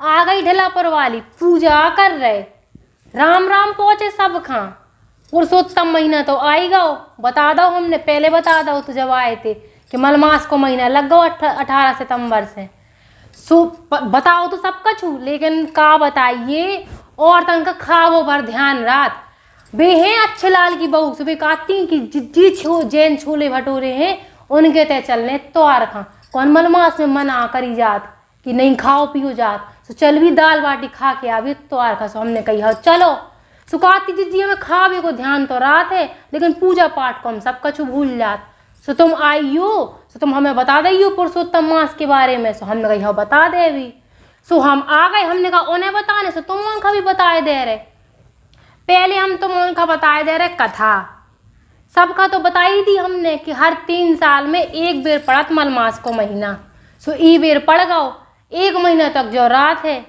आ गई ढलापुर वाली पूजा कर रहे, राम राम पहुंचे सब खां। पुरुषोत्तम महीना तो आई गो, बता दो हमने पहले बता दो तो जब आए थे कि मलमास को महीना लग गो 18 सितंबर से। सो बताओ तो सब कछु, लेकिन का बताइए और तन का खावो भर ध्यान रात बे हैं अच्छे लाल की बहू सुबह काती की जैन छोले भटूरे हैं उनके तय चलने तो आर खा। कौन मलमास में मना करी जात कि नहीं खाओ पियो जात, तो चल भी दाल बाटी खा के आवी तो आर खा। सो हमने कही हाँ चलो। सुकाती जिज्जी हमें खावे को ध्यान तो रात है, लेकिन पूजा पाठ को हम सब कछु भूल जात। सो तुम आइयो, सो तुम हमें बता दियो पुरुषोत्तम मास के बारे में। सो हमने कही हाँ बता दे भी। सो हम आ गए, हमने कहा उन्हें बताने से तुम उनका भी बताए दे रहे। पहले हम तुम उनका बताए दे रहे कथा, सबका तो बताई दी हमने कि हर 3 साल में एक बेर पड़त मलमास को महीना। सो ई बेर पड़ गओ, 1 महीना तक जो रात है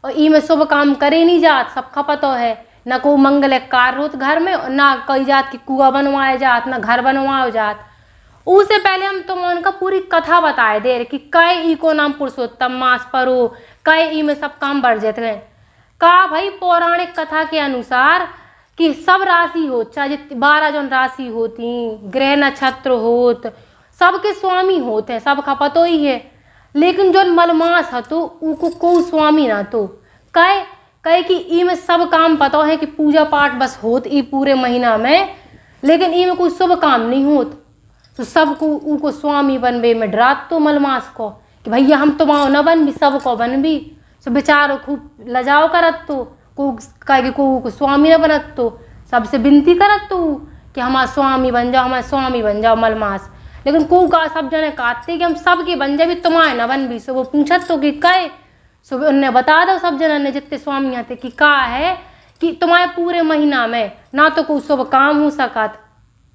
और ई में शुभ काम करे नहीं जात, सब खपतो है। न को मंगल कार्य होत घर में, ना कई जात की कुआ बनवाए जात, ना घर बनवाओ जात। उससे पहले हम तुम उनका पूरी कथा बताए दे रहे कि कई ई को नाम पुरुषोत्तम मास परो, कई ई में सब काम बढ़ जाते हैं। का भाई पौराणिक कथा के अनुसार कि सब राशि हो, चाहे 12 जन राशि होती, ग्रह नक्षत्र होत, सबके स्वामी होते हैं, सब का पतो ही है। लेकिन जो मलमास हतो उको को स्वामी ना तो कहे कि ई में सब काम पतो है कि पूजा पाठ बस होत ई पूरे महीना में, लेकिन ई में कोई शुभ काम नहीं होत। तो सबको उको स्वामी बनबे में डरात तो मलमास को कि भैया हम तो वहाँ न बन भी सबको बन भी। सो बेचारो खूब लजाओ करत तो को कहे को स्वामी न बनत तो सबसे विनती करत तो कि हमारा स्वामी बन जाओ, हमारे स्वामी बन जाओ मलमास। लेकिन को का सब जने कहते कि हम सबके बन जाए भी तुम्हारे न बन भी। सो वो पूछत तो कि कहे, सो उनने बता दो सब जनों ने जितने स्वामी आते कि का है कि तुम्हारे पूरे महीना में ना तो कोई शुभ काम हो सकत,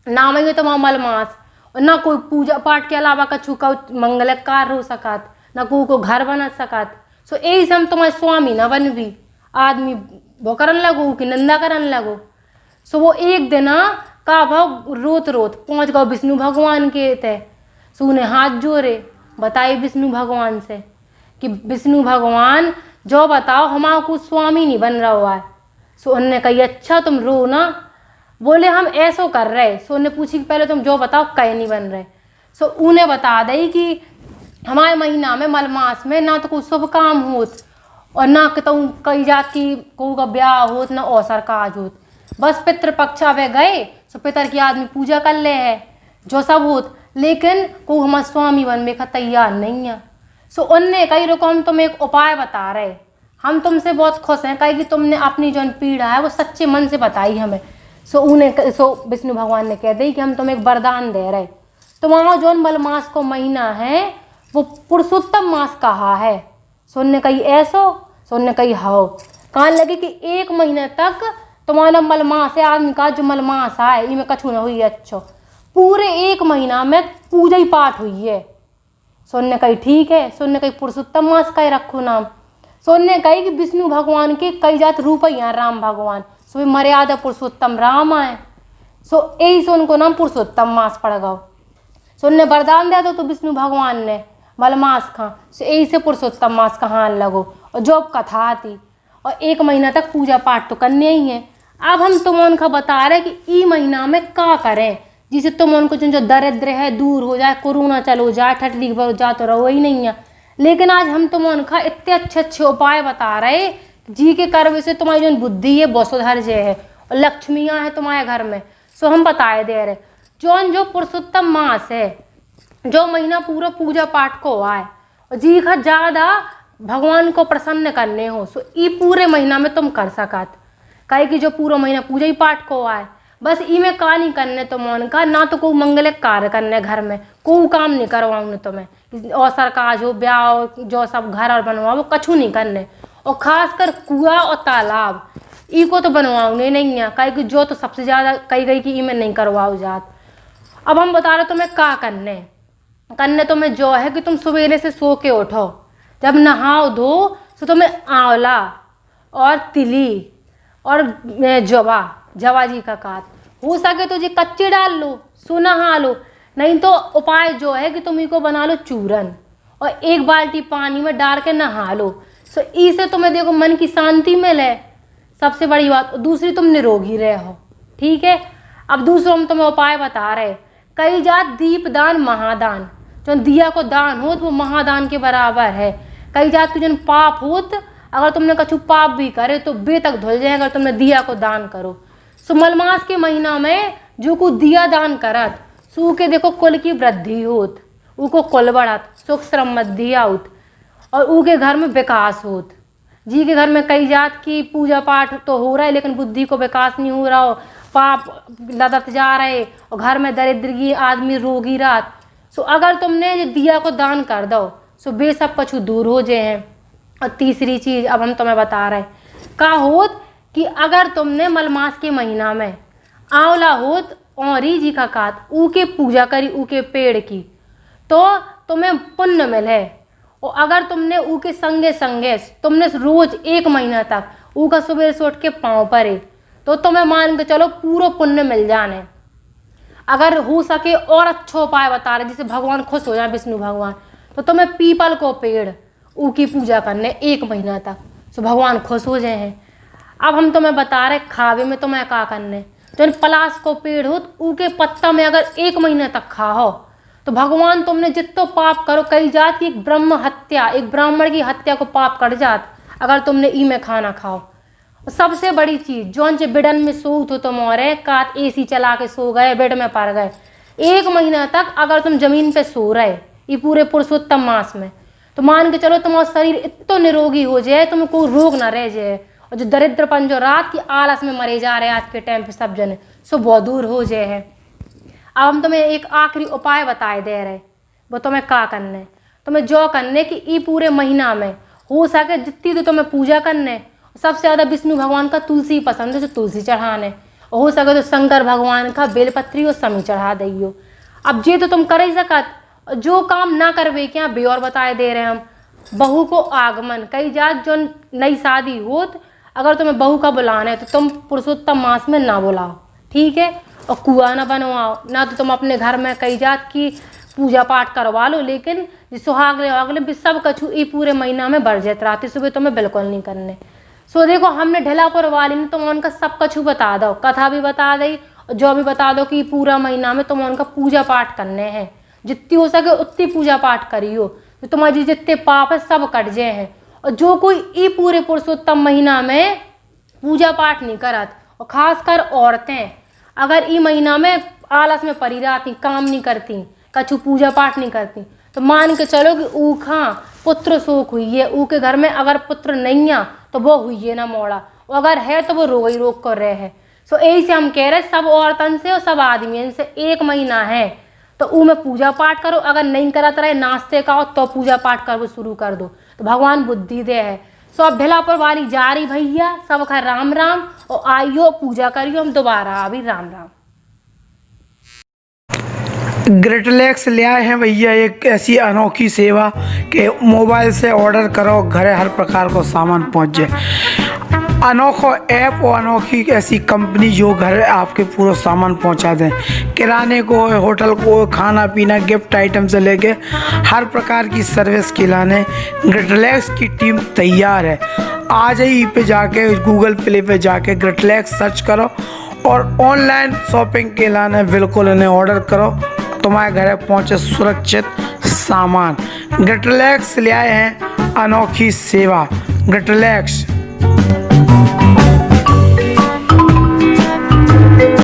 ना में तो वहाँ मलमास, और ना कोई पूजा पाठ के अलावा कछु का मंगल कार्य हो सकत, ना को घर बना सकत। सो यही से हम तुम्हारे स्वामी न बन भी। आदमी वो करन लगो कि निंदा करन लगो। सो वो एक दिन का भाव रोत रोत पहुँच गओ विष्णु भगवान के तय। सो उन्हें हाथ जोड़े बताए विष्णु भगवान से कि विष्णु भगवान जो बताओ हमारा कुछ स्वामी नहीं बन रहा हुआ है। सो उनने कही अच्छा तुम रो ना, बोले हम ऐसो कर रहे। सो उन्हें पूछी कि पहले तुम जो बताओ कहीं नहीं बन रहे। सो उन्हें बता दई कि हमारे महीना में मलमास में ना तो कोई शुभ काम होत और ना तो कई जात की को का ब्याह होत, ना अवसर काज होत। बस पितृपक्ष वे गए, सो पितर की आदमी पूजा कर ले है जो सब होत, लेकिन को हमारा स्वामी बनने का तैयार नहीं है। सो उनने कही रुको हम तुम्हें एक उपाय बता रहे, हम तुमसे बहुत खुश हैं कही कि तुमने अपनी जो पीड़ा है वो सच्चे मन से बताई हमें। सो विष्णु भगवान ने कह दी कि हम तुम्हें एक वरदान दे रहे, तुम्हारा जो मलमास को महीना है वो पुरुषोत्तम मास कहा है। सुनने कही ऐसो, सुनने कही हाओ। कहने लगे कि 1 महीने तक तुम्हारा मलमास है, आदमी का जो मलमास आए इनमें कछु न हुई अच्छो, पूरे 1 महीना में पूजा ही पाठ हुई है। सुनने कही ठीक है। सुनने कही पुरुषोत्तम मास का ही रखो नाम। सुनने कही कि विष्णु भगवान के कई जात रूप ही हैं, राम भगवान सो मर्यादा पुरुषोत्तम राम आए। सो यही से उनको नाम पुरुषोत्तम मास पड़ गओ। सुनने वरदान दिया तो विष्णु भगवान ने मलमास खा, सो यही से पुरुषोत्तम मास कहाँ लगो और जो कथा आती और 1 महीना तक पूजा पाठ तो करने ही है। अब हम तुम उनका बता रहे कि ई महीना में क्या करें जिसे तुम उनको जो दरिद्र है दूर हो जाए, कोरोना चलो जाए, ठंडी बढ़ जा तो रहो ही नहीं है। लेकिन आज हम तुम उनका इतने अच्छे अच्छे उपाय बता रहे जी के कर्म से तुम्हारी जो बुद्धि है वो सुधर जाए है और लक्ष्मियाँ हैं तुम्हारे घर में। सो हम बताए दे रहे जो पुरुषोत्तम मास है, जो महीना पूरा पूजा पाठ को आए और जी का ज़्यादा भगवान को प्रसन्न करने हो, सो ई पूरे महीना में तुम कर सकत। कहे कि जो पूरा महीना पूजा ही पाठ को आए, बस ई में का नहीं करने तुम उनका, ना तो कोई मंगलिक कार्य करने घर में, कोई काम नहीं करवाऊँ तुम्हें, अवसर काज हो ब्याह हो जो सब घर और बनवाओ वो कछु नहीं करने, और खासकर कुआं और तालाब ई को तो बनवाऊंगे नहीं है। कहे कि जो तो सबसे ज़्यादा कही गई कि ई में नहीं करवाओ जात। अब हम बता रहे तुम्हें क्या करने तुम्हें जो है कि तुम सवेरे से सो के उठो, जब नहाओ धो तो तुम्हें आंवला और तिली और जवा जी का काट हो सके तो जी कच्चे डाल लो, सो नहा लो। नहीं तो उपाय जो है कि तुम इको बना लो चूरन और 1 बाल्टी पानी में डाल के नहा लो। सो इससे तुम्हें देखो मन की शांति मिले, सबसे बड़ी बात। दूसरी, तुम निरोगी रहे हो, ठीक है। अब दूसरा हम तुम्हें उपाय बता रहे, कई जात दीप दान महादान, जो दिया को दान हो तो वो महादान के बराबर है। कई जात के जो पाप होत, अगर तुमने कछु पाप भी करे तो बे तक धुल जाए अगर तुमने दिया को दान करो। सो मलमास के महीना में जो को दिया दान करत, सो के देखो कुल की वृद्धि होत, उको कुल बढ़त, सुख समृद्धि आउत, और उके घर में विकास होत। जी के घर में कई जात की पूजा पाठ तो हो रहा है लेकिन बुद्धि को विकास नहीं हो रहा हो, पाप लदत जा रहे और घर में दरिद्रगी, आदमी रोगी रात। सो अगर तुमने ये दिया को दान कर दो सो बे सब कछु दूर हो जाए हैं। और तीसरी चीज अब हम तुम्हें बता रहे का होत कि अगर तुमने मलमास के महीना में आंवला होत औरी जी का कात ऊके पूजा करी, ऊके पेड़ की, तो तुम्हें पुण्य मिले। और अगर तुमने ऊके संगे संगे तुमने रोज 1 महीना तक ऊका सुबह से उठ के पाँव परे, तो तुम्हें मान के चलो पूरा पुण्य मिल जाने। अगर हो सके और अच्छा उपाय बता रहे जिससे भगवान खुश हो जाए, विष्णु भगवान, तो तुम्हें पीपल को पेड़ ऊकी पूजा करने 1 महीना तक, तो भगवान खुश हो जाए हैं। अब हम तुम्हें बता रहे खावे में तुम्हें क्या करने, जो पलाश को पेड़ हो ऊके पत्ता में अगर 1 महीने तक खाओ तो भगवान तुमने जितना पाप करो, कई जात की एक ब्रह्म हत्या, एक ब्राह्मण की हत्या को पाप कर जात अगर तुमने ई में खाना खाओ। और सबसे बड़ी चीज जौन से बेडन में सो तो तुम और कात एसी चला के सो गए, बेड में पड़ गए 1 महीना तक अगर तुम जमीन पे सो रहे ये पूरे पुरुषोत्तम मास में, तो मान के चलो तुम्हारा शरीर इतना निरोगी हो जाए, तुम्हें कोई रोग ना रह जाए। और जो दरिद्रपन जो रात की आलस में मरे जा रहे हैं आज के टाइम पे सब जने, सो बहुत दूर हो जाए है। अब हम तुम्हें एक आखिरी उपाय बताए दे रहे, वो तुम्हें क्या करने, तुम्हें जो करने कि ई पूरे महीना में हो सके जितनी तो तुम्हें पूजा करने। सबसे ज़्यादा विष्णु भगवान का तुलसी पसंद है, तो तुलसी चढ़ाने, और हो सके तो शंकर भगवान का बेलपत्री और समी चढ़ा दियो। अब ये तो तुम कर ही सकत, जो काम ना करवे क्या बे और बताए दे रहे हम। बहू को आगमन, कई जात जो नई शादी होत अगर तुम्हें बहू का बुलाना है तो तुम पुरुषोत्तम मास में ना बुलाओ, ठीक है। और कुआं ना बनवाओ, ना तो तुम अपने घर में कई जात की पूजा पाठ करवा लो, लेकिन सुहागले वागले भी सब कछु ये पूरे महीना में बरजत रात सुबह तुम्हें बिल्कुल नहीं करने। सो देखो हमने ढलापुर वाली ने तुम उनका सब कछु बता दो, कथा भी बता दी और जो भी बता दो कि पूरा महीना में तुम उनका पूजा पाठ करने हैं, जितनी हो सके उतनी पूजा पाठ करियो, तो तुम्हारी जितने पाप है सब कट जाए हैं। और जो कोई ये पूरे पुरुषोत्तम महीना में पूजा पाठ नहीं करत, और खासकर औरतें अगर ई महीना में आलस में पड़ी रहती, काम नहीं करती, कछु पूजा पाठ नहीं करती, तो मान के चलो कि ऊखा पुत्र शोक हुई है, ऊके घर में अगर पुत्र नहीं आ तो वो हुई है ना मोड़ा, और अगर है तो वो रोग ही रोग कर रहे हैं। सो यही से हम कह रहे सब औरतन से और सब आदमी से 1 महीना है तो ऊ में पूजा पाठ करो, अगर नहीं करत रहे नाश्ते का तो पूजा पाठ करो शुरू कर दो, तो भगवान बुद्धि दे है। सो अब ढलापुर वाली जा रही भैया, सब खा राम राम, और आइयो पूजा करियो, हम दोबारा अभी राम राम। ग्रेटलेक्स ले आए हैं भैया एक ऐसी अनोखी सेवा कि मोबाइल से ऑर्डर करो, घरे हर प्रकार को सामान पहुंच जाए। अनोखा ऐप और अनोखी ऐसी कंपनी जो घर आपके पूरा सामान पहुंचा दें, किराने को, होटल को, खाना पीना, गिफ्ट आइटम से लेके हर प्रकार की सर्विस खिलाने ग्रेटलेक्स की टीम तैयार है। आज ही पे जाके गूगल प्ले पे जाके ग्रेटलेक्स सर्च करो और ऑनलाइन शॉपिंग के लाने बिल्कुल इन्हें ऑर्डर करो, तुम्हारे घर पहुँचे सुरक्षित सामान। ग्रेटलेक्स ले आए हैं अनोखी सेवा। ग्रेटलेक्स